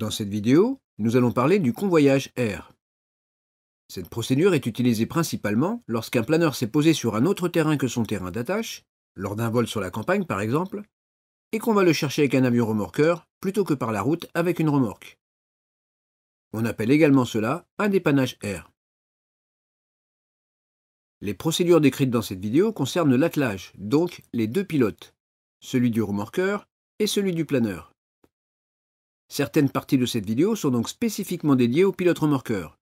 Dans cette vidéo, nous allons parler du convoyage air. Cette procédure est utilisée principalement lorsqu'un planeur s'est posé sur un autre terrain que son terrain d'attache, lors d'un vol sur la campagne par exemple, et qu'on va le chercher avec un avion remorqueur plutôt que par la route avec une remorque. On appelle également cela un dépannage air. Les procédures décrites dans cette vidéo concernent l'attelage, donc les deux pilotes, celui du remorqueur et celui du planeur. Certaines parties de cette vidéo sont donc spécifiquement dédiées au pilote remorqueur.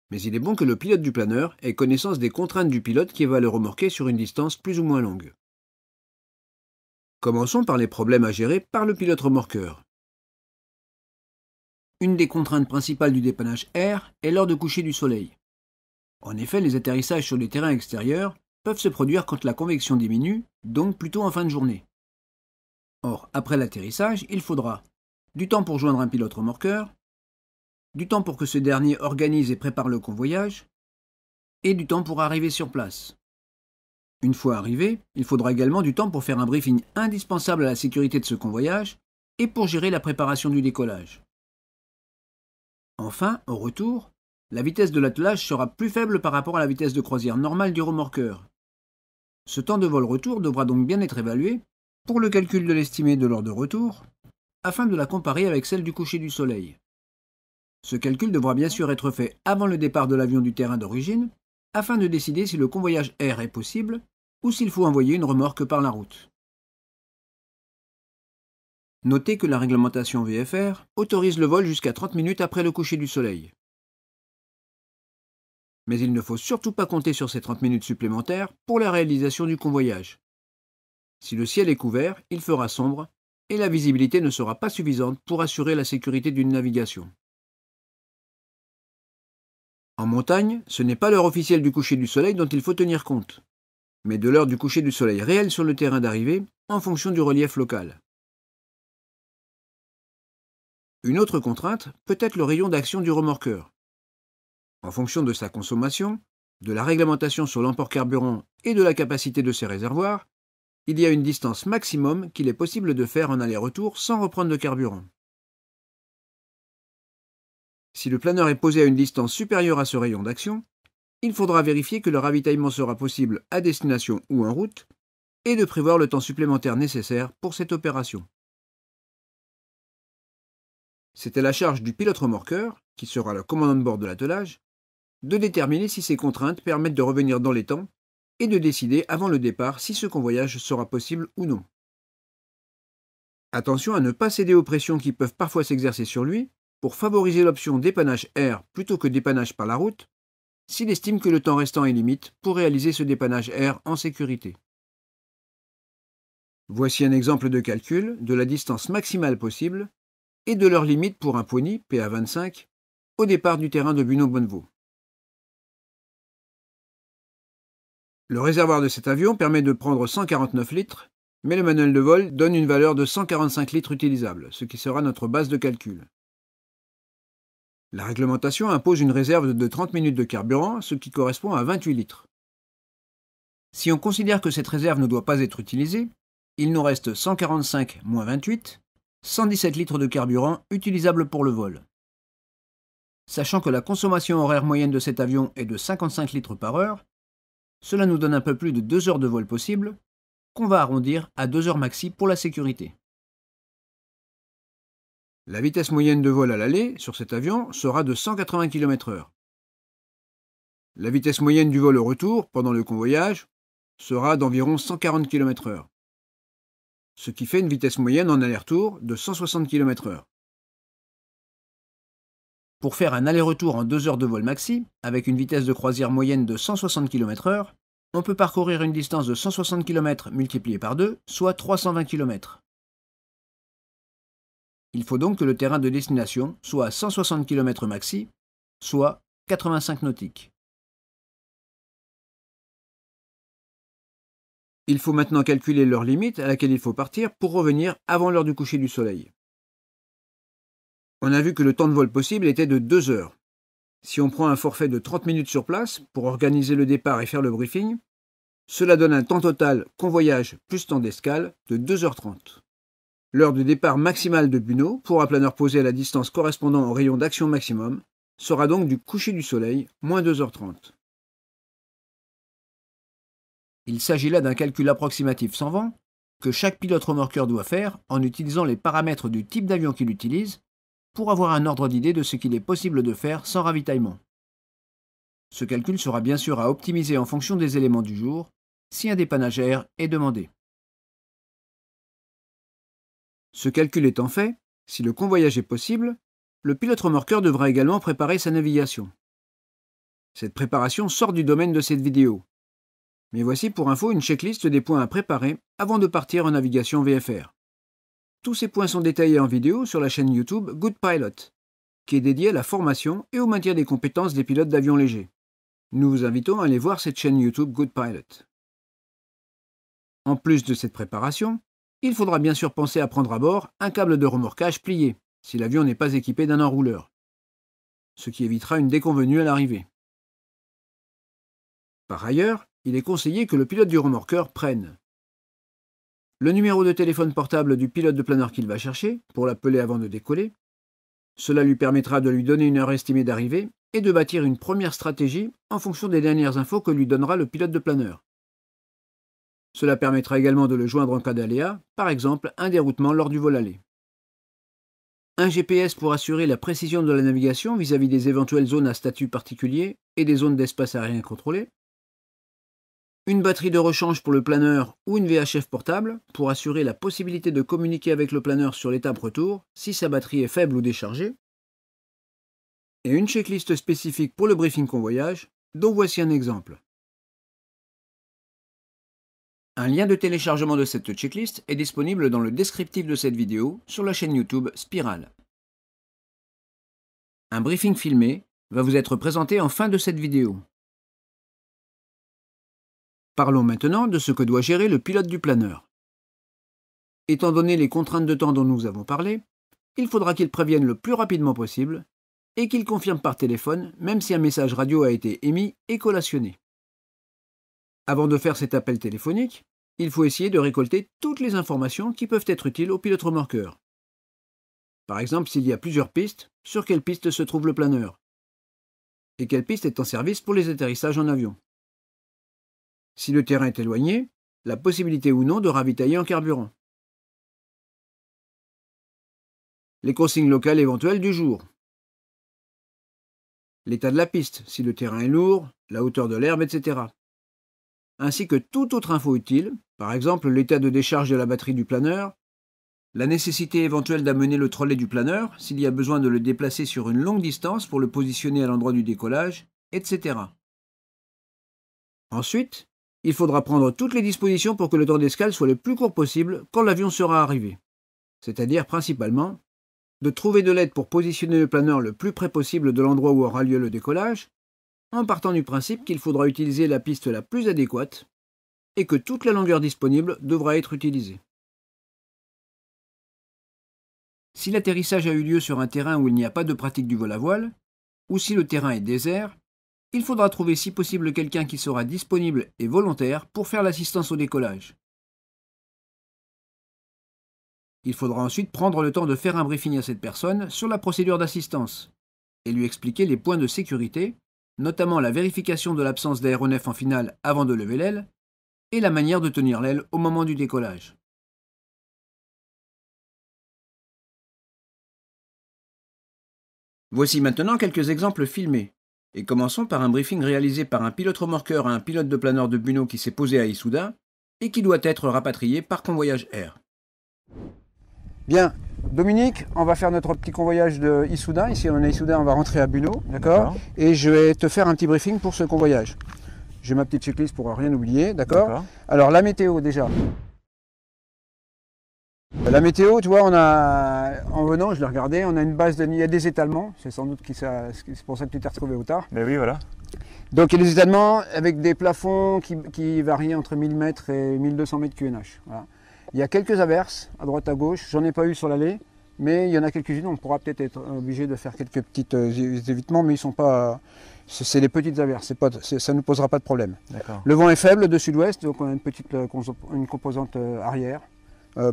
Mais il est bon que le pilote du planeur ait connaissance des contraintes du pilote qui va le remorquer sur une distance plus ou moins longue. Commençons par les problèmes à gérer par le pilote remorqueur. Une des contraintes principales du dépannage air est l'heure de coucher du soleil. En effet, les atterrissages sur des terrains extérieurs peuvent se produire quand la convection diminue, donc plutôt en fin de journée. Or, après l'atterrissage, il faudra du temps pour joindre un pilote remorqueur, du temps pour que ce dernier organise et prépare le convoyage, et du temps pour arriver sur place. Une fois arrivé, il faudra également du temps pour faire un briefing indispensable à la sécurité de ce convoyage et pour gérer la préparation du décollage. Enfin, au retour, la vitesse de l'attelage sera plus faible par rapport à la vitesse de croisière normale du remorqueur. Ce temps de vol retour devra donc bien être évalué pour le calcul de l'estimée de l'heure de retour, afin de la comparer avec celle du coucher du soleil. Ce calcul devra bien sûr être fait avant le départ de l'avion du terrain d'origine, afin de décider si le convoyage air est possible ou s'il faut envoyer une remorque par la route. Notez que la réglementation VFR autorise le vol jusqu'à 30 minutes après le coucher du soleil. Mais il ne faut surtout pas compter sur ces 30 minutes supplémentaires pour la réalisation du convoyage. Si le ciel est couvert, il fera sombre et la visibilité ne sera pas suffisante pour assurer la sécurité d'une navigation. En montagne, ce n'est pas l'heure officielle du coucher du soleil dont il faut tenir compte, mais de l'heure du coucher du soleil réel sur le terrain d'arrivée en fonction du relief local. Une autre contrainte peut être le rayon d'action du remorqueur. En fonction de sa consommation, de la réglementation sur l'emport carburant et de la capacité de ses réservoirs, il y a une distance maximum qu'il est possible de faire en aller-retour sans reprendre de carburant. Si le planeur est posé à une distance supérieure à ce rayon d'action, il faudra vérifier que le ravitaillement sera possible à destination ou en route et de prévoir le temps supplémentaire nécessaire pour cette opération. C'est à la charge du pilote remorqueur, qui sera le commandant de bord de l'attelage, de déterminer si ces contraintes permettent de revenir dans les temps et de décider avant le départ si ce convoyage sera possible ou non. Attention à ne pas céder aux pressions qui peuvent parfois s'exercer sur lui pour favoriser l'option dépannage air plutôt que dépannage par la route, s'il estime que le temps restant est limite pour réaliser ce dépannage air en sécurité. Voici un exemple de calcul de la distance maximale possible et de l'heure limite pour un pony PA25 au départ du terrain de Buneau-Bonnevaux. Le réservoir de cet avion permet de prendre 149 litres, mais le manuel de vol donne une valeur de 145 litres utilisables, ce qui sera notre base de calcul. La réglementation impose une réserve de 30 minutes de carburant, ce qui correspond à 28 litres. Si on considère que cette réserve ne doit pas être utilisée, il nous reste 145 moins 28, 117 litres de carburant utilisables pour le vol. Sachant que la consommation horaire moyenne de cet avion est de 55 litres par heure, cela nous donne un peu plus de 2 heures de vol possible, qu'on va arrondir à 2 heures maxi pour la sécurité. La vitesse moyenne de vol à l'aller sur cet avion sera de 180 km/h. La vitesse moyenne du vol au retour pendant le convoyage sera d'environ 140 km/h, ce qui fait une vitesse moyenne en aller-retour de 160 km/h. Pour faire un aller-retour en 2 heures de vol maxi, avec une vitesse de croisière moyenne de 160 km/h, on peut parcourir une distance de 160 km multipliée par 2, soit 320 km. Il faut donc que le terrain de destination soit à 160 km maxi, soit 85 nautiques. Il faut maintenant calculer l'heure limite à laquelle il faut partir pour revenir avant l'heure du coucher du soleil. On a vu que le temps de vol possible était de 2 heures. Si on prend un forfait de 30 minutes sur place pour organiser le départ et faire le briefing, cela donne un temps total convoyage plus temps d'escale de 2h30. L'heure de départ maximale de Buneau, pour un planeur posé à la distance correspondant au rayon d'action maximum, sera donc du coucher du soleil, moins 2h30. Il s'agit là d'un calcul approximatif sans vent que chaque pilote remorqueur doit faire en utilisant les paramètres du type d'avion qu'il utilise pour avoir un ordre d'idée de ce qu'il est possible de faire sans ravitaillement. Ce calcul sera bien sûr à optimiser en fonction des éléments du jour, si un dépannage air est demandé. Ce calcul étant fait, si le convoyage est possible, le pilote remorqueur devra également préparer sa navigation. Cette préparation sort du domaine de cette vidéo. Mais voici pour info une checklist des points à préparer avant de partir en navigation VFR. Tous ces points sont détaillés en vidéo sur la chaîne YouTube Good Pilot, qui est dédiée à la formation et au maintien des compétences des pilotes d'avions légers. Nous vous invitons à aller voir cette chaîne YouTube Good Pilot. En plus de cette préparation, il faudra bien sûr penser à prendre à bord un câble de remorquage plié, si l'avion n'est pas équipé d'un enrouleur, ce qui évitera une déconvenue à l'arrivée. Par ailleurs, il est conseillé que le pilote du remorqueur prenne le numéro de téléphone portable du pilote de planeur qu'il va chercher, pour l'appeler avant de décoller. Cela lui permettra de lui donner une heure estimée d'arrivée et de bâtir une première stratégie en fonction des dernières infos que lui donnera le pilote de planeur. Cela permettra également de le joindre en cas d'aléa, par exemple un déroutement lors du vol aller. Un GPS pour assurer la précision de la navigation vis-à-vis des éventuelles zones à statut particulier et des zones d'espace aérien contrôlé. Une batterie de rechange pour le planeur ou une VHF portable pour assurer la possibilité de communiquer avec le planeur sur l'étape retour si sa batterie est faible ou déchargée. Et une checklist spécifique pour le briefing convoyage, dont voici un exemple. Un lien de téléchargement de cette checklist est disponible dans le descriptif de cette vidéo sur la chaîne YouTube Spiral. Un briefing filmé va vous être présenté en fin de cette vidéo. Parlons maintenant de ce que doit gérer le pilote du planeur. Étant donné les contraintes de temps dont nous avons parlé, il faudra qu'il prévienne le plus rapidement possible et qu'il confirme par téléphone même si un message radio a été émis et collationné. Avant de faire cet appel téléphonique, il faut essayer de récolter toutes les informations qui peuvent être utiles au pilote remorqueur. Par exemple, s'il y a plusieurs pistes, sur quelle piste se trouve le planeur? Et quelle piste est en service pour les atterrissages en avion? Si le terrain est éloigné, la possibilité ou non de ravitailler en carburant. Les consignes locales éventuelles du jour. L'état de la piste, si le terrain est lourd, la hauteur de l'herbe, etc. Ainsi que toute autre info utile, par exemple l'état de décharge de la batterie du planeur, la nécessité éventuelle d'amener le trolley du planeur s'il y a besoin de le déplacer sur une longue distance pour le positionner à l'endroit du décollage, etc. Ensuite, il faudra prendre toutes les dispositions pour que le temps d'escale soit le plus court possible quand l'avion sera arrivé. C'est-à-dire principalement de trouver de l'aide pour positionner le planeur le plus près possible de l'endroit où aura lieu le décollage, en partant du principe qu'il faudra utiliser la piste la plus adéquate et que toute la longueur disponible devra être utilisée. Si l'atterrissage a eu lieu sur un terrain où il n'y a pas de pratique du vol à voile, ou si le terrain est désert, il faudra trouver si possible quelqu'un qui sera disponible et volontaire pour faire l'assistance au décollage. Il faudra ensuite prendre le temps de faire un briefing à cette personne sur la procédure d'assistance et lui expliquer les points de sécurité, notamment la vérification de l'absence d'aéronef en finale avant de lever l'aile et la manière de tenir l'aile au moment du décollage. Voici maintenant quelques exemples filmés. Et commençons par un briefing réalisé par un pilote remorqueur à un pilote de planeur de Buneau qui s'est posé à Isouda et qui doit être rapatrié par convoyage air. Bien, Dominique, on va faire notre petit convoyage de Isouda. Ici on est à Isouda, on va rentrer à Buneau, d'accord? Et je vais te faire un petit briefing pour ce convoyage. J'ai ma petite checklist pour rien oublier, d'accord? Alors la météo déjà. La météo, tu vois, en venant, je l'ai regardé, on a une base il y a des étalements, c'est sans doute c'est pour ça que tu t'es retrouvé au tard. Ben oui, voilà. Donc il y a des étalements avec des plafonds qui varient entre 1000 mètres et 1200 mètres QNH. Voilà. Il y a quelques averses à droite à gauche, j'en ai pas eu sur l'allée, mais il y en a quelques-unes, on pourra peut-être être obligé de faire quelques petits évitements, mais ils sont pas... C'est des petites averses, ça ne nous posera pas de problème. Le vent est faible de sud-ouest, donc on a une composante arrière.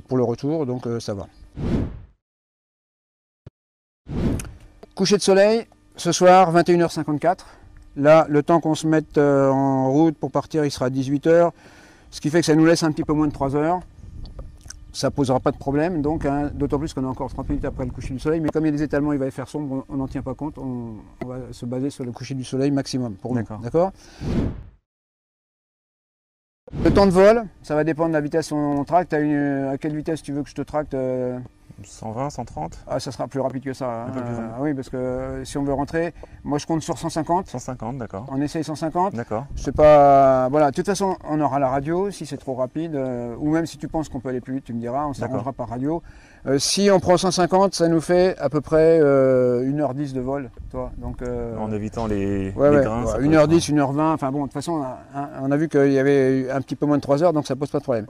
pour le retour, donc ça va. Coucher de soleil, ce soir 21h54. Là, le temps qu'on se mette en route pour partir, il sera 18h, ce qui fait que ça nous laisse un petit peu moins de 3 heures. Ça ne posera pas de problème, donc hein, d'autant plus qu'on a encore 30 minutes après le coucher du soleil, mais comme il y a des étalements, il va y faire sombre, on n'en tient pas compte, on va se baser sur le coucher du soleil maximum pour nous. D'accord. Le temps de vol, ça va dépendre de la vitesse on tracte. À quelle vitesse tu veux que je te tracte 120, 130 ? Ah, ça sera plus rapide que ça. Un peu plus long. Oui, parce que si on veut rentrer, moi je compte sur 150. 150, d'accord. On essaye 150. D'accord. C'est pas. Voilà, de toute façon, on aura la radio si c'est trop rapide, ou même si tu penses qu'on peut aller plus vite, tu me diras, on s'arrangera par radio. Si on prend 150, ça nous fait à peu près 1h10 de vol, toi. Donc, en évitant les grains. 1h10, 1h20, enfin bon, de toute façon, on a vu qu'il y avait un petit peu moins de 3 heures, donc ça pose pas de problème.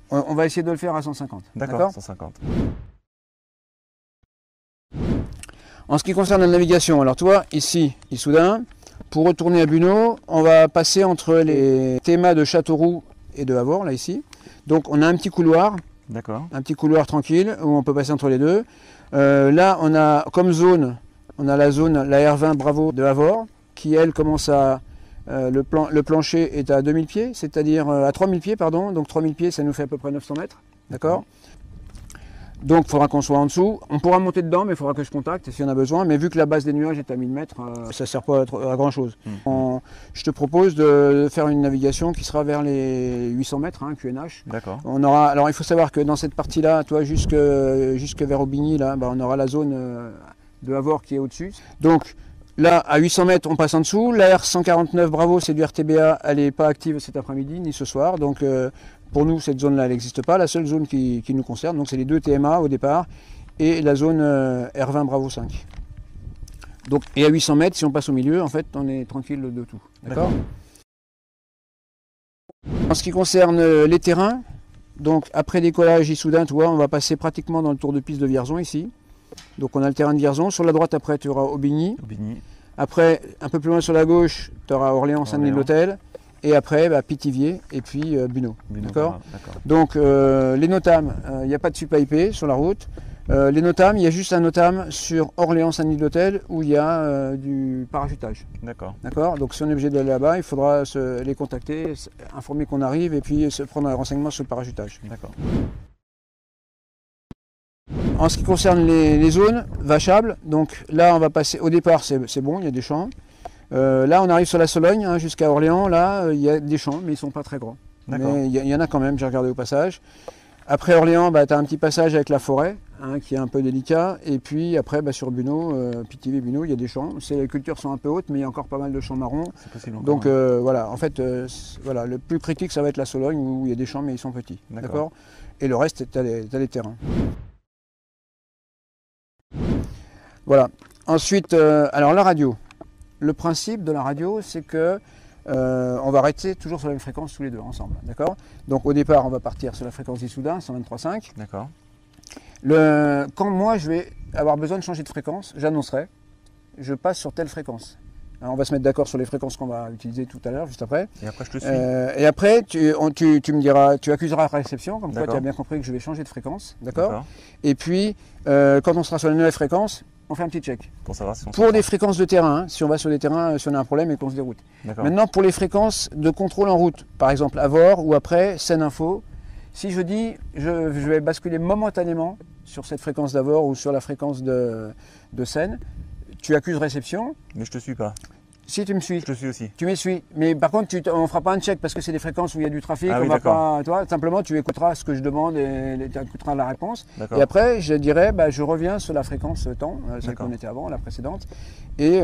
On va essayer de le faire à 150. D'accord, 150. En ce qui concerne la navigation, alors toi, ici, Issoudun, pour retourner à Bunot, on va passer entre les thémas de Châteauroux et de Havre, là, ici. Donc on a un petit couloir. D'accord. Un petit couloir tranquille où on peut passer entre les deux. Là, on a comme zone, on a la zone, la R20 Bravo de Havre, qui elle commence à... le plancher est à 2000 pieds, c'est-à-dire à 3000 pieds, pardon. Donc 3000 pieds, ça nous fait à peu près 900 mètres. D'accord. Donc il faudra qu'on soit en dessous. On pourra monter dedans, mais il faudra que je contacte si on a besoin. Mais vu que la base des nuages est à 1000 mètres, ça ne sert pas à grand chose. Je te propose de faire une navigation qui sera vers les 800 mètres, hein, QNH. D'accord. Alors il faut savoir que dans cette partie-là, toi jusque vers Aubigny, là, on aura la zone de Havre qui est au-dessus. Donc là, à 800 mètres, on passe en dessous. La R149 Bravo, c'est du RTBA, elle n'est pas active cet après-midi ni ce soir. Donc pour nous, cette zone-là, elle n'existe pas. La seule zone qui nous concerne, donc c'est les deux TMA au départ et la zone R20 Bravo 5. Donc, et à 800 mètres, si on passe au milieu, en fait, on est tranquille de tout. D'accord. En ce qui concerne les terrains, donc après décollage Issoudun, tu vois, on va passer pratiquement dans le tour de piste de Vierzon ici. Donc on a le terrain de Vierzon. Sur la droite, après, tu auras Aubigny. Après, un peu plus loin sur la gauche, tu auras Orléans, Saint-Denis-de-l'Hôtel. Et après, Pithiviers et puis Bunot. D'accord. Donc les NOTAM, il n'y a pas de SUP-IP sur la route. Les NOTAM, il y a juste un NOTAM sur Orléans-Saint-Denis-de-l'Hôtel où il y a du parachutage. D'accord. D'accord. Donc si on est obligé d'aller là-bas, il faudra les contacter, informer qu'on arrive et puis se prendre un renseignement sur le parachutage. D'accord. En ce qui concerne les zones vachables, donc là on va passer, au départ c'est bon, il y a des champs. Là on arrive sur la Sologne, hein, jusqu'à Orléans, là il y a des champs mais ils ne sont pas très grands. Mais il y en a quand même, j'ai regardé au passage. Après Orléans, tu as un petit passage avec la forêt, hein, qui est un peu délicat. Et puis après sur Bunot, Pithiviers, Bunot, il y a des champs. Les cultures sont un peu hautes mais il y a encore pas mal de champs marrons. C'est possible encore, donc voilà, en fait, voilà, le plus critique ça va être la Sologne où il y a des champs mais ils sont petits. D'accord. Et le reste, tu as les terrains. Voilà. Ensuite, alors la radio. Le principe de la radio, c'est que on va arrêter toujours sur la même fréquence tous les deux ensemble. D'accord. Donc au départ, on va partir sur la fréquence d'Issoudun, 123.5. D'accord. Quand moi, je vais avoir besoin de changer de fréquence, j'annoncerai, je passe sur telle fréquence. Alors, on va se mettre d'accord sur les fréquences qu'on va utiliser tout à l'heure, juste après. Et après, je te suis. Et après, tu me diras, tu accuseras la réception, comme quoi tu as bien compris que je vais changer de fréquence. D'accord. Et puis, quand on sera sur la nouvelle fréquence, on fait un petit check. Pour savoir si on pour des fréquences de terrain, hein, si on va sur des terrains, si on a un problème et qu'on se déroute. Maintenant, pour les fréquences de contrôle en route, par exemple Havre ou après Seine Info, si je dis je vais basculer momentanément sur cette fréquence d'Havre ou sur la fréquence de Seine, tu accuses réception. Mais je te suis pas. Si tu me suis. Je te suis aussi. Tu me suis. Mais par contre, on ne fera pas un check parce que c'est des fréquences où il y a du trafic. Ah, on oui, va pas, toi, simplement, tu écouteras ce que je demande et tu écouteras la réponse. Et après, je dirais, je reviens sur la fréquence temps, celle qu'on était avant, la précédente, et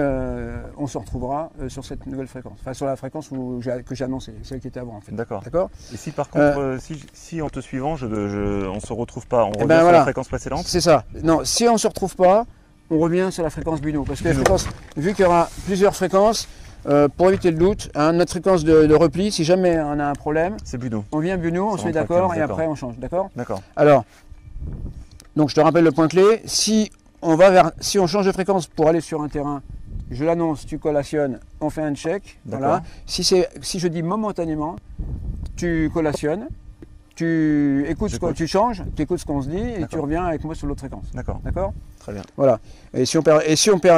on se retrouvera sur cette nouvelle fréquence. Enfin, sur la fréquence que j'ai annoncée, celle qui était avant, en fait. D'accord. D'accord. Et si par contre, si en te suivant, on se retrouve pas, on revient sur la fréquence précédente. C'est ça. Non, si on se retrouve pas, on revient sur la fréquence Bunot. Parce que vu qu'il y aura plusieurs fréquences, pour éviter le doute, hein, notre fréquence de repli, si jamais on a un problème, c'est Bunot. On vient Bunot, on se met d'accord et après on change. D'accord. D'accord. Alors, donc je te rappelle le point clé. Si on change de fréquence pour aller sur un terrain, je l'annonce, tu collationnes, on fait un check. Voilà. Si je dis momentanément, tu collationnes, tu écoutes tu changes, tu écoutes ce qu'on se dit et tu reviens avec moi sur l'autre fréquence. D'accord. D'accord. Très bien. Voilà. Et si on perd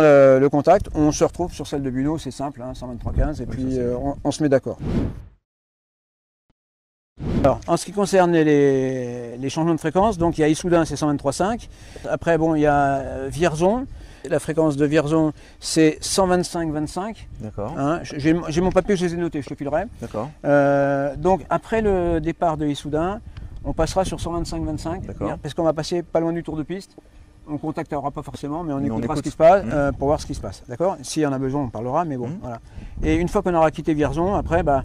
le contact, on se retrouve sur celle de Buno, c'est simple, hein, 123.15, et puis on se met d'accord. Alors, en ce qui concerne les changements de fréquence, donc il y a Issoudun, c'est 123.5. Après, bon, il y a Vierzon. La fréquence de Vierzon, c'est 125.25. D'accord. Hein, j'ai mon papier, je les ai notés, je te filerai. D'accord. Donc, après le départ de Issoudun, on passera sur 125.25. Parce qu'on va passer pas loin du tour de piste. On ne contactera pas forcément, mais on écoutera ce qui se passe pour voir ce qui se passe. D'accord. S'il y en a besoin, on parlera, mais bon, voilà. Et une fois qu'on aura quitté Vierzon, après, bah,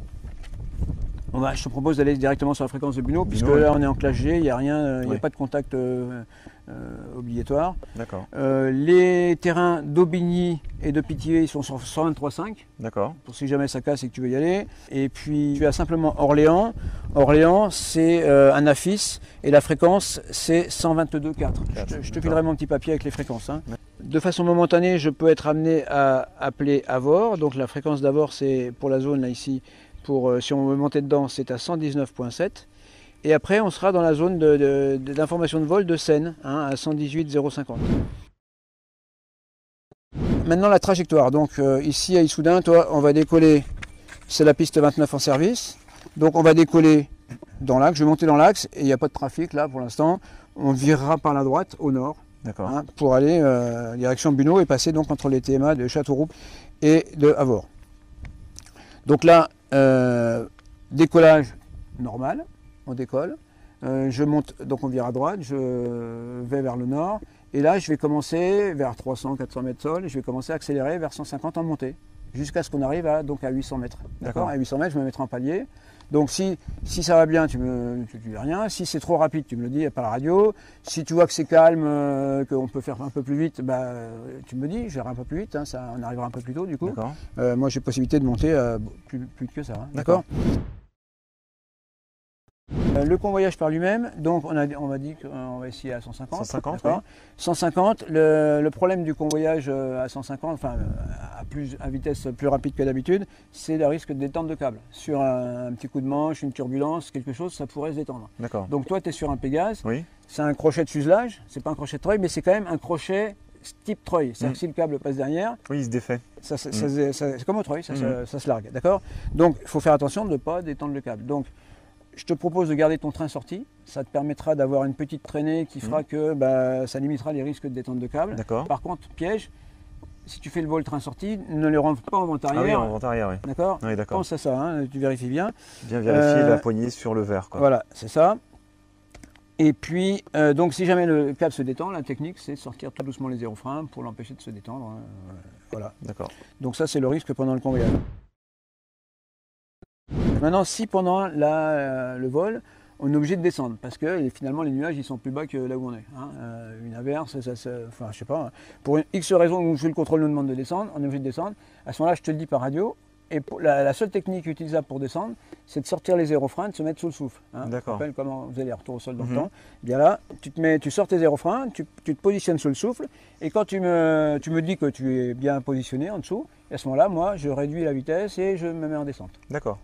je te propose d'aller directement sur la fréquence de Buno, puisque là on est en classe G, il n'y a rien, il n'y a pas de contact obligatoire. D'accord. Les terrains d'Aubigny et de Pithiviers, ils sont sur 123.5. D'accord. Pour si jamais ça casse et que tu veux y aller. Et puis tu as simplement Orléans. Orléans, c'est un AFIS et la fréquence, c'est 122.4. Je te filerai mon petit papier avec les fréquences. Hein. De façon momentanée, je peux être amené à appeler Avord. Donc la fréquence d'Avord, c'est pour la zone là ici. Si on veut monter dedans, c'est à 119.7. Et après, on sera dans la zone d'information de vol de Seine, hein, à 118.050. Maintenant, la trajectoire. Donc ici à Issoudun, toi, on va décoller, c'est la piste 29 en service. Donc on va décoller dans l'axe, je vais monter dans l'axe, et il n'y a pas de trafic là pour l'instant. On virera par la droite, au nord, hein, pour aller direction Buno et passer donc entre les TMA de Châteauroux et de Avord. Donc là, décollage normal, on décolle, je monte, donc on vire à droite, je vais vers le nord, et là je vais commencer vers 300-400 mètres sol, et je vais commencer à accélérer vers 150 en montée, jusqu'à ce qu'on arrive à 800 mètres. D'accord. À 800 mètres, je me mettrai en palier. Donc si ça va bien, tu dis rien. Si c'est trop rapide, tu me le dis par la radio. Si tu vois que c'est calme, qu'on peut faire un peu plus vite, bah, tu me dis, j'irai un peu plus vite, hein, on arrivera un peu plus tôt du coup. Moi j'ai possibilité de monter plus que ça. Hein, d'accord. Le convoyage par lui-même, donc on m'a dit qu'on va essayer à 150. 150, 150, le problème du convoyage à 150, enfin à vitesse plus rapide que d'habitude, c'est le risque de détente de câble. Sur un petit coup de manche, une turbulence, quelque chose, ça pourrait se détendre. Donc toi tu es sur un Pégase, c'est un crochet de fuselage, c'est pas un crochet de treuil, mais c'est quand même un crochet type treuil. C'est-à-dire que si le câble passe derrière, il se défait. C'est comme au treuil, ça se largue. D'accord. Donc il faut faire attention de ne pas détendre le câble. Donc je te propose de garder ton train sorti, ça te permettra d'avoir une petite traînée qui fera que ça limitera les risques de détente de câble. Par contre, piège, si tu fais le vol train sorti, ne le rentre pas en vente arrière. Ah oui, en vente arrière, oui. D'accord. Pense à ça, hein, tu vérifies bien. Bien vérifier la poignée sur le verre. Voilà, c'est ça. Et puis, donc si jamais le câble se détend, la technique c'est de sortir tout doucement les aérofreins pour l'empêcher de se détendre. Hein. Voilà. D'accord. Donc ça c'est le risque pendant le convoyage. Maintenant, si pendant le vol, on est obligé de descendre, parce que finalement les nuages ils sont plus bas que là où on est. Hein. Une averse, enfin je sais pas, pour une X raison où le contrôle nous demande de descendre, on est obligé de descendre. À ce moment-là, je te le dis par radio, et la seule technique utilisable pour descendre, c'est de sortir les aérofreins, de se mettre sous le souffle. Hein. D'accord. Comment vous allez retour au sol dans le temps. Bien là, tu sors tes aérofreins, tu te positionnes sous le souffle, et quand tu me dis que tu es bien positionné en dessous, à ce moment-là, moi je réduis la vitesse et je me mets en descente. D'accord.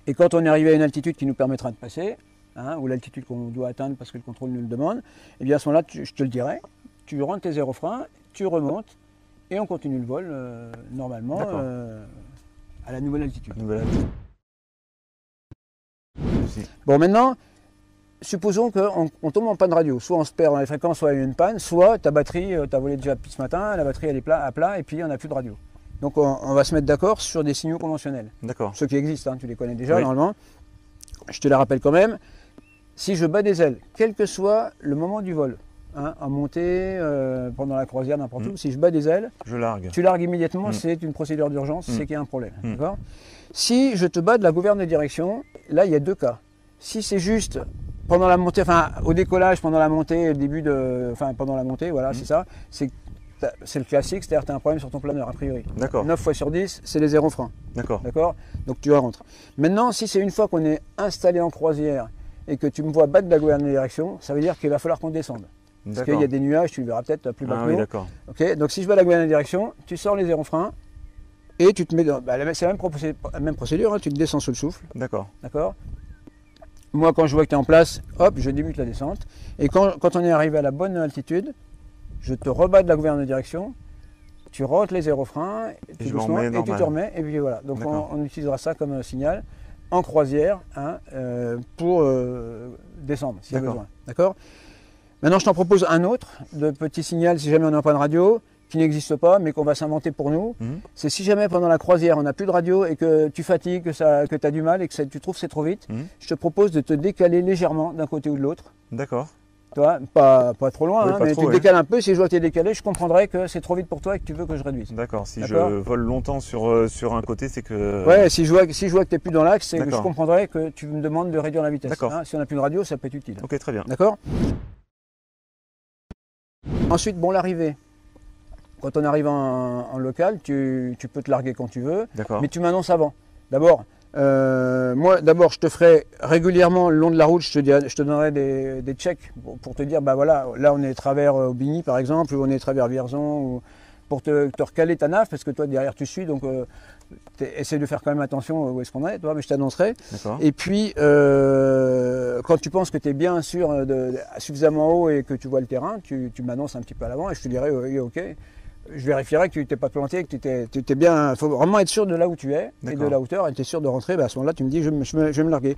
Et quand on est arrivé à une altitude qui nous permettra de passer, hein, ou l'altitude qu'on doit atteindre parce que le contrôle nous le demande, et bien à ce moment-là, je te le dirai, tu rentres tes aérofreins, tu remontes, et on continue le vol normalement à la nouvelle altitude. Bon, maintenant, supposons qu'on tombe en panne radio. Soit on se perd dans les fréquences, soit il y a une panne, soit ta batterie, tu as volé déjà ce matin, la batterie elle est à plat, et puis on n'a plus de radio. Donc on va se mettre d'accord sur des signaux conventionnels. D'accord. Ceux qui existent, hein, tu les connais déjà normalement. Je te les rappelle quand même. Si je bats des ailes, quel que soit le moment du vol, hein, en montée, pendant la croisière, n'importe où, si je bats des ailes, je largue. Tu largues immédiatement, c'est une procédure d'urgence, c'est qu'il y a un problème. D'accord. Si je te bats de la gouverne de direction, là il y a deux cas. Si c'est juste pendant la montée, enfin au décollage, pendant la montée, pendant la montée, voilà, c'est ça. C'est le classique, c'est-à-dire que tu as un problème sur ton planeur, a priori. 9 fois sur 10, c'est les aérofreins. D'accord. Donc tu rentres. Maintenant, si c'est une fois qu'on est installé en croisière et que tu me vois battre de la gouverne de direction, ça veut dire qu'il va falloir qu'on descende. Parce qu'il y a des nuages, tu le verras peut-être plus bas que nous. D'accord. Okay, donc si je bats la gouverne de direction, tu sors les aérofreins et tu te mets dans. C'est la même procédure, hein, tu te descends sous le souffle. D'accord. moi, quand je vois que tu es en place, hop, je débute la descente. Et quand on est arrivé à la bonne altitude, je te rebats de la gouverne de direction, tu rotes les aérofreins, Et je me remets et tu te normal. remets, et puis voilà. Donc D'accord. on utilisera ça comme signal en croisière hein, pour descendre, s'il y a D'accord. besoin. D'accord. Maintenant, je t'en propose un autre de petit signal si jamais on n'a pas de radio, qui n'existe pas, mais qu'on va s'inventer pour nous. Mhm. C'est si jamais pendant la croisière, on n'a plus de radio et que tu fatigues, que tu as du mal et que tu trouves que c'est trop vite, Mhm. je te propose de te décaler légèrement d'un côté ou de l'autre. D'accord. Tu vois, pas trop loin, Oui, hein, pas mais trop, tu te ouais. décales un peu. Si je vois que tu es décalé, je comprendrais que c'est trop vite pour toi et que tu veux que je réduise. D'accord. Si je D'accord. vole longtemps sur un côté, c'est que. Ouais, si je vois que tu n'es plus dans l'axe, c'est que je D'accord. comprendrais que tu me demandes de réduire la vitesse. D'accord. Hein. Si on n'a plus de radio, ça peut être utile. Ok, très bien. D'accord. Ensuite, bon, l'arrivée. Quand on arrive en local, tu peux te larguer quand tu veux, D'accord. mais tu m'annonces avant. D'abord, moi, je te ferai régulièrement le long de la route, je te donnerai des checks pour te dire, bah voilà, là on est travers Aubigny par exemple, ou on est travers Vierzon, ou pour te recaler ta naf, parce que toi derrière tu suis, donc essaie de faire quand même attention où est-ce qu'on est, toi, mais je t'annoncerai. D'accord. Et puis, quand tu penses que tu es bien sûr suffisamment haut et que tu vois le terrain, tu m'annonces un petit peu à l'avant et je te dirai, oui, ok. Je vérifierai que tu t'es pas planté, que tu étais bien. Il faut vraiment être sûr de là où tu es et de la hauteur, et tu es sûr de rentrer. À ce moment-là, tu me dis, je vais me larguer.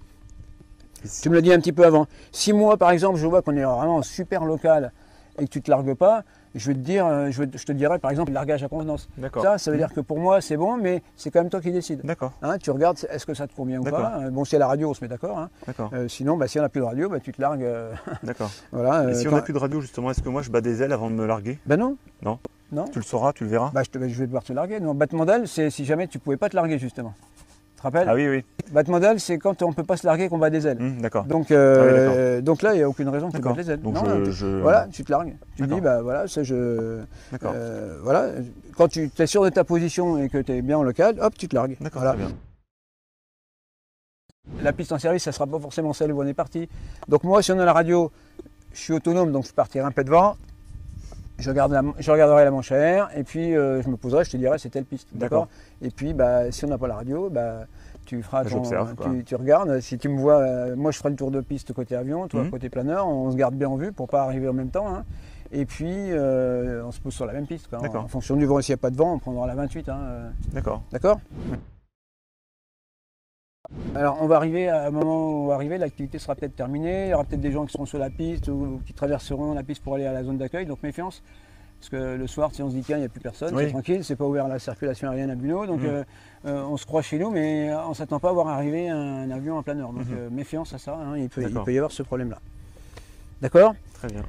Tu me le dis un petit peu avant. Si moi, par exemple, je vois qu'on est vraiment super local et que tu ne te largues pas, je vais te dire, je te dirai par exemple largage à convenance. D'accord. Ça veut dire que pour moi, c'est bon, mais c'est quand même toi qui décides. D'accord. Hein, tu regardes, est-ce que ça te convient ou pas. Bon, si à la radio, on se met d'accord. Hein. D'accord. Sinon, si on n'a plus de radio, tu te largues. D'accord. Voilà, Et si on n'a plus de radio, justement, est-ce que moi je bats des ailes avant de me larguer? Ben non. Non. Non. Tu le sauras, tu le verras. Je vais devoir te larguer. Non, battement d'aile, c'est si jamais tu ne pouvais pas te larguer, justement. Tu te rappelles? Ah oui, oui. Battement d'aile, c'est quand on ne peut pas se larguer qu'on bat des ailes. D'accord. Donc, d'accord. donc là, il n'y a aucune raison que tu D'accord. battes les ailes. Donc Non, voilà, tu te largues. Tu dis, D'accord. voilà, ça je. D'accord. Voilà. Quand tu es sûr de ta position et que tu es bien en local, hop, tu te largues. D'accord, Voilà. très bien. La piste en service, ça ne sera pas forcément celle où on est parti. Donc moi, si on a la radio, je suis autonome, donc je partirai un peu devant. Je regarderai la manche à air et puis je me poserai, je te dirai c'est telle piste. D'accord. Et puis si on n'a pas la radio, tu feras tu regardes. Si tu me vois, moi je ferai le tour de piste côté avion, toi côté planeur, on se garde bien en vue pour pas arriver en même temps. Hein. Et puis on se pose sur la même piste. Quoi. En fonction du vent, s'il n'y a pas de vent, on prendra la 28. Hein. D'accord. D'accord. Alors on va arriver à un moment où on va arriver, l'activité sera peut-être terminée, il y aura peut-être des gens qui seront sur la piste ou qui traverseront la piste pour aller à la zone d'accueil, donc méfiance. Parce que le soir, si on se dit tiens, il n'y a plus personne, c'est tranquille, c'est pas ouvert à la circulation aérienne à Bunot, donc on se croit chez nous, mais on ne s'attend pas à voir arriver un avion en planeur. Donc méfiance à ça, hein, il peut y avoir ce problème-là. D'accord? Très bien.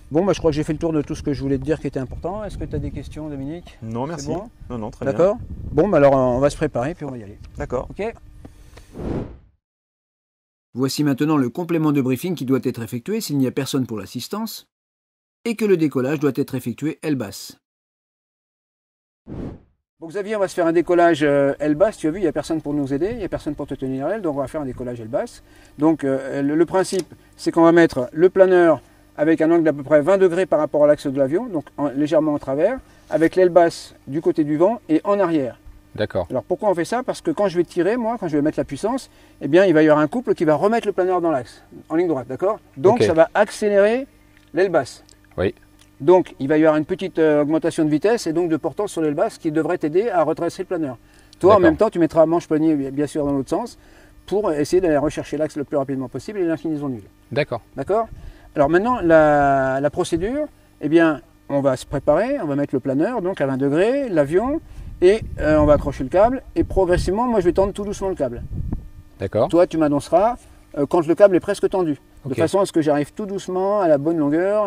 Bon, je crois que j'ai fait le tour de tout ce que je voulais te dire qui était important. Est-ce que tu as des questions, Dominique? Non, merci. Bon non, très bien. D'accord. Bon, alors on va se préparer puis on va y aller. D'accord. Ok. Voici maintenant le complément de briefing qui doit être effectué s'il n'y a personne pour l'assistance et que le décollage doit être effectué aile basse. Bon Xavier, on va se faire un décollage aile basse, tu as vu, il n'y a personne pour nous aider, il n'y a personne pour te tenir l'aile, donc on va faire un décollage aile basse. Donc le principe, c'est qu'on va mettre le planeur avec un angle d'à peu près 20 degrés par rapport à l'axe de l'avion, donc légèrement en travers, avec l'aile basse du côté du vent et en arrière. D'accord. Alors pourquoi on fait ça? Parce que quand je vais tirer, moi, quand je vais mettre la puissance, eh bien il va y avoir un couple qui va remettre le planeur dans l'axe, en ligne droite, d'accord? Donc ça va accélérer l'aile basse. Oui. Donc il va y avoir une petite augmentation de vitesse et donc de portance sur l'aile basse qui devrait t'aider à redresser le planeur. Toi en même temps tu mettras manche-poignée bien sûr dans l'autre sens pour essayer d'aller rechercher l'axe le plus rapidement possible et l'inclinaison nulle. D'accord. D'accord. Alors maintenant la procédure, eh bien on va se préparer, on va mettre le planeur donc à 20 degrés, l'avion et on va accrocher le câble et progressivement moi je vais tendre tout doucement le câble. D'accord. Toi tu m'annonceras quand le câble est presque tendu. De façon à ce que j'arrive tout doucement à la bonne longueur,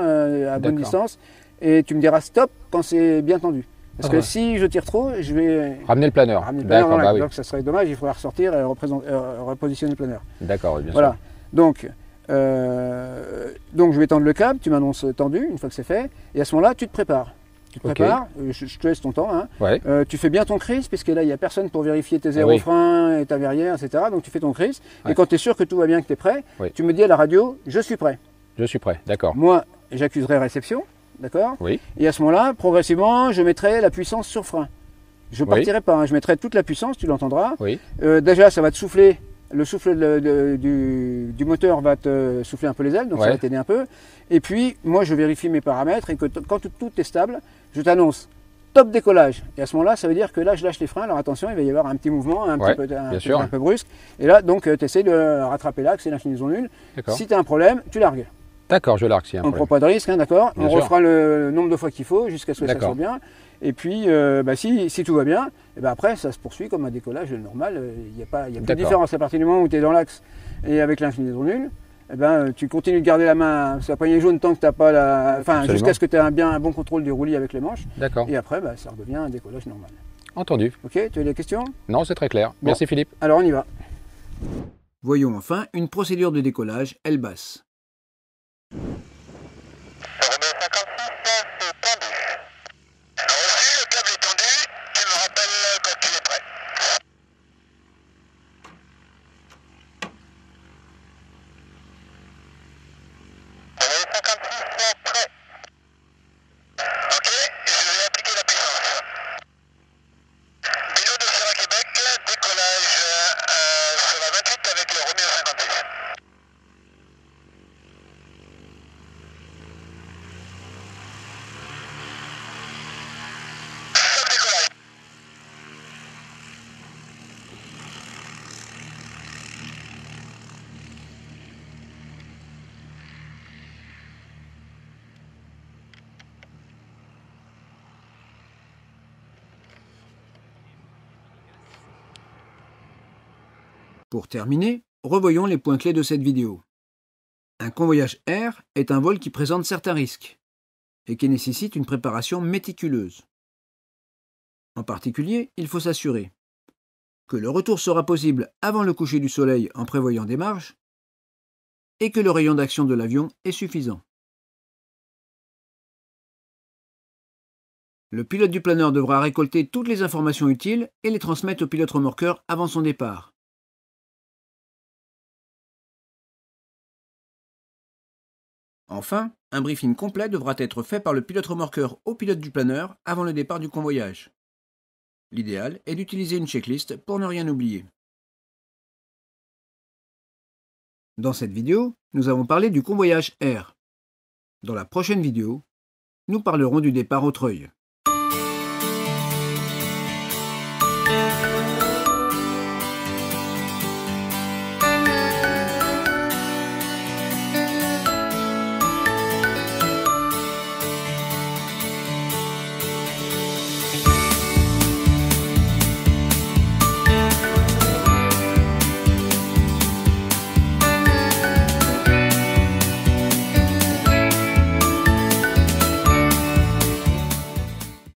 à bonne distance, et tu me diras stop quand c'est bien tendu. Parce que si je tire trop, je vais ramener le planeur. D'accord, donc ça serait dommage, il faudrait ressortir et repositionner le planeur. D'accord, bien voilà. sûr. Donc je vais tendre le câble, tu m'annonces tendu une fois que c'est fait, et à ce moment-là tu te prépares. Tu te prépares, je te laisse ton temps. Hein. Ouais. Tu fais bien ton crise, puisque là il n'y a personne pour vérifier tes aérofreins et ta verrière, etc. Donc tu fais ton crise. Ouais. Et quand tu es sûr que tout va bien, que tu es prêt, tu me dis à la radio, je suis prêt. Je suis prêt, d'accord. Moi, j'accuserai réception, d'accord. Oui. Et à ce moment-là, progressivement, je mettrai la puissance sur frein. Je ne partirai pas, hein. Je mettrai toute la puissance, tu l'entendras. Oui. Déjà, ça va te souffler le souffle du moteur va te souffler un peu les ailes, donc ça va t'aider un peu. Et puis, moi, je vérifie mes paramètres et que quand tout est stable, je t'annonce top décollage. Et à ce moment-là, ça veut dire que là, je lâche les freins. Alors attention, il va y avoir un petit mouvement, un peu brusque. Et là, donc, tu essaies de rattraper l'axe, c'est l'inclinaison nulle. Si tu as un problème, tu largues. D'accord, je largue. On ne prend pas de risque, hein, d'accord. On refera le nombre de fois qu'il faut jusqu'à ce que ça soit bien. Et puis, si tout va bien, et ben après, ça se poursuit comme un décollage normal. Il n'y a plus de différence à partir du moment où tu es dans l'axe et avec l'inclinaison nulle. Eh ben, tu continues de garder la main sur la poignée jaune tant que tu n'as pas la. Enfin, jusqu'à ce que tu aies un bon contrôle du roulis avec les manches. D'accord. Et après, ça redevient un décollage normal. Entendu. Ok, tu as des questions? Non, c'est très clair. Bon. Merci Philippe. Alors on y va. Voyons enfin une procédure de décollage aile basse. Pour terminer, revoyons les points clés de cette vidéo. Un convoyage air est un vol qui présente certains risques et qui nécessite une préparation méticuleuse. En particulier, il faut s'assurer que le retour sera possible avant le coucher du soleil en prévoyant des marges et que le rayon d'action de l'avion est suffisant. Le pilote du planeur devra récolter toutes les informations utiles et les transmettre au pilote remorqueur avant son départ. Enfin, un briefing complet devra être fait par le pilote remorqueur au pilote du planeur avant le départ du convoyage. L'idéal est d'utiliser une checklist pour ne rien oublier. Dans cette vidéo, nous avons parlé du convoyage air. Dans la prochaine vidéo, nous parlerons du départ au treuil.